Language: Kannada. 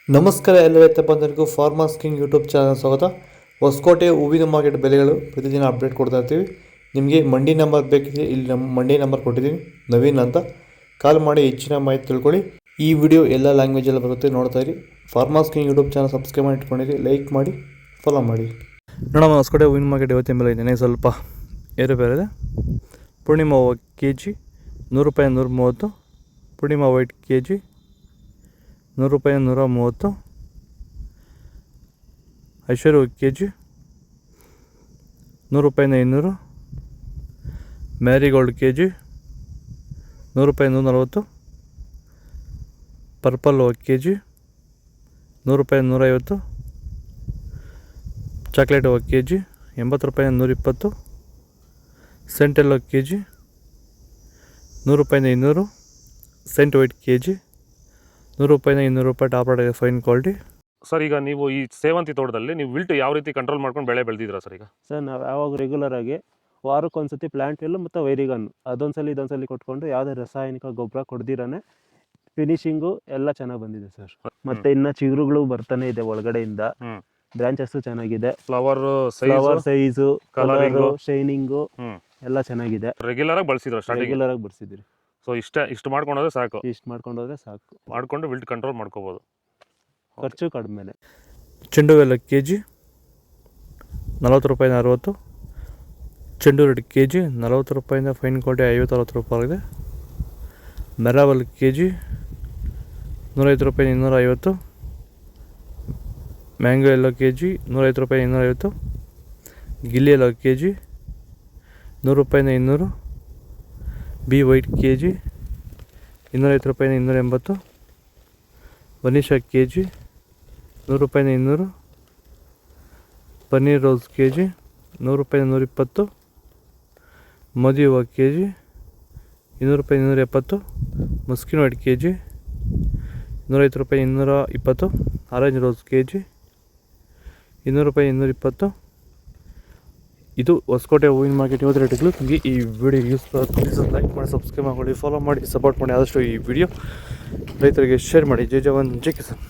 ನಮಸ್ಕಾರ ಎಲ್ಲ ರೈತ ಬಂಧುಗಳಿಗೂ ಫಾರ್ಮರ್ಸ್ ಕಿಂಗ್ ಯೂಟ್ಯೂಬ್ ಚಾನಲ್ ಸ್ವಾಗತ. ಹೊಸಕೋಟೆ ಹೂವಿನ ಮಾರ್ಕೆಟ್ ಬೆಲೆಗಳು ಪ್ರತಿದಿನ ಅಪ್ಡೇಟ್ ಕೊಡ್ತಾ ಇರ್ತೀವಿ. ನಿಮಗೆ ಮಂಡಿ ನಂಬರ್ ಬೇಕಿದೆ, ಇಲ್ಲಿ ನಮ್ಮ ಮಂಡಿ ನಂಬರ್ ಕೊಟ್ಟಿದ್ದೀನಿ, ನವೀನ್ ಅಂತ. ಕಾಲ್ ಮಾಡಿ ಹೆಚ್ಚಿನ ಮಾಹಿತಿ ತಿಳ್ಕೊಳ್ಳಿ. ಈ ವಿಡಿಯೋ ಎಲ್ಲ ಲ್ಯಾಂಗ್ವೇಜಲ್ಲಿ ಬರುತ್ತೆ, ನೋಡ್ತಾ ಇರಿ. Farmers king YouTube channel subscribe ಮಾಡಿ ಇಟ್ಕೊಂಡಿರಿ, ಲೈಕ್ ಮಾಡಿ, ಫಾಲೋ ಮಾಡಿ. ನೋಡೋಣ, ಹೊಸಕೋಟೆ ಹೂವಿನ ಮಾರ್ಕೆಟ್ ಇವತ್ತಿನ ಬೆಲೆ ಇದೆ, ಸ್ವಲ್ಪ ಏರುಪೇರು ಇದೆ. Poornima K G ₹100, 130. Poornima white K G ₹100, 130. Aishwarya K G ₹100, 200. Marigold K G ₹100, 140. Purple K G ₹100, 150. Chocolate K G ₹80, 120. ಸೆಂಟೆಲ್ಲೋ ಕೆ ಜಿ ₹100, 200. ಸೆಂಟ್ white K G ₹100, 200. Top rate ಇದೆ, ಫೈನ್ ಕ್ವಾಲಿಟಿ. ಸರ್, ಈಗ ನೀವು ಈ ಸೇವಂತಿ ತೋಟದಲ್ಲಿ ನೀವು ವಿಲ್ಟ್ ಯಾವ ರೀತಿ ಕಂಟ್ರೋಲ್ ಮಾಡ್ಕೊಂಡು ಬೆಳೆ ಬೆಳೆದಿದ್ದೀರಾ ಸರ್? ಈಗ ಸರ್, ನಾವು ಯಾವಾಗ ರೆಗ್ಯುಲರ್ ಆಗಿ ವಾರಕ್ಕೊಂದ್ಸತಿ ಪ್ಲಾಂಟ್ ವಿಲ್ ಮತ್ತು ವೈರಿಗನ್ ಇದೊಂದ್ಸಲಿ ಕೊಟ್ಕೊಂಡು ಯಾವುದೇ ರಾಸಾಯನಿಕ ಗೊಬ್ಬರ ಕೊಡ್ದಿರಾನೆ ಫಿನಿಶಿಂಗು ಎಲ್ಲ ಚೆನ್ನಾಗಿ ಬಂದಿದೆ ಸರ್. ಮತ್ತೆ ಇನ್ನ ಚಿಗುರುಗಳು ಬರ್ತಾನೆ ಇದೆ ಒಳಗಡೆಯಿಂದ. ಬ್ರಾಂಚಸ್ ಚೆನ್ನಾಗಿದೆ, ಫ್ಲವರ್ ಸೈಜು, ಕಲರು, ಶೈನಿಂಗು ಎಲ್ಲ ಚೆನ್ನಾಗಿದೆ. ರೆಗ್ಯುಲರ್ ಆಗಿ ಬಳಸಿದ್ರಿ. ಸೊ ಇಷ್ಟು ಮಾಡ್ಕೊಂಡೋದ್ರೆ ಸಾಕು. ಮಾಡ್ಕೊಂಡು ವಿಲ್ಟ್ ಕಂಟ್ರೋಲ್ ಮಾಡ್ಕೋಬೋದು, ಖರ್ಚು ಕಡಿಮೆ. ಚೆಂಡು ಎಲ್ಲ ಕೆ ಜಿ ₹40, 60. ಚೆಂಡು red K G ₹40, fine quality ₹50-60 ಇದೆ. ಮೆರಾವಲ್ K G ₹105, 250. Mango yellow K G ₹105, 250. ಗಿಲ್ಲಿ yellow K G ₹100, 200. B white K G ₹205, 280. ವನಿಷಾ ಕೆ ಜಿ ₹100, 200. ಪನ್ನೀರ್ ರೋಸ್ ಕೆ ಜಿ ₹100, 120. ಮೋದಿ ಹೂವು ಕೆ ಜಿ ₹200, 270. ಮಸ್ಕಿನ್ white K G ₹105, 220. Orange rose K G ₹200, 220. ಇದು ಹೊಸಕೋಟೆ ಹೂವಿನ ಮಾರ್ಕೆಟ್ ಇವತ್ತು ರೇಟ್ಗಳು. ನಿಮಗೆ ಈ ವಿಡಿಯೋ ಯೂಸ್ ಪ್ಲೀಸ್ ಲೈಕ್ ಮಾಡಿ, ಸಬ್ಸ್ಕ್ರೈಬ್ ಮಾಡಿ, ಫಾಲೋ ಮಾಡಿ, ಸಪೋರ್ಟ್ ಮಾಡಿ. ಆದಷ್ಟು ಈ ವಿಡಿಯೋ ರೈತರಿಗೆ ಶೇರ್ ಮಾಡಿ. ಜೈ ಜವಾನ್, ಜೈ ಕಿಸಾನ್.